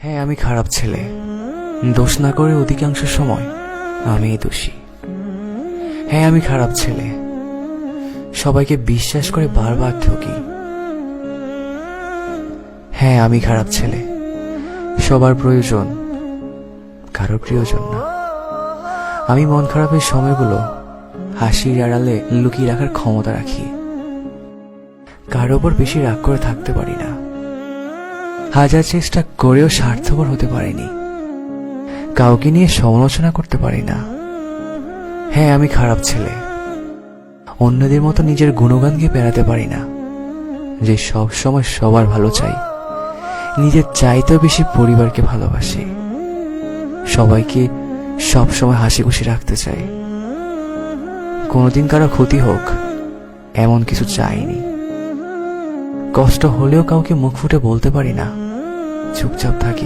হ্যাঁ, আমি খারাপ ছেলে। দোষ না করে অধিকাংশ সময় আমিই দোষী। হ্যাঁ, আমি খারাপ ছেলে। সবাইকে বিশ্বাস করে বারবার ঠকি। হ্যাঁ, আমি খারাপ ছেলে। সবার প্রয়োজন, কারোর প্রিয়জন না। আমি মন খারাপের সময়গুলো হাসির আড়ালে লুকিয়ে রাখার ক্ষমতা রাখি। কারোর ওপর বেশি রাগ করে থাকতে পারি না। হাজার চেষ্টা করেও স্বার্থপর হতে পারিনি। কাউকে নিয়ে সমালোচনা করতে পারি না। হ্যাঁ, আমি খারাপ ছেলে। অন্যদের মতো নিজের গুণগানকে পেরাতে পারি না। যে সব সময় সবার ভালো চাই, নিজের চাইতেও বেশি পরিবারকে ভালোবাসি। সবাইকে সব সময় হাসি খুশি রাখতে চাই। কোনোদিন কারো ক্ষতি হোক এমন কিছু চাইনি। কষ্ট হলেও কাউকে মুখ ফুটে বলতে পারি না, চুপচাপ থাকি।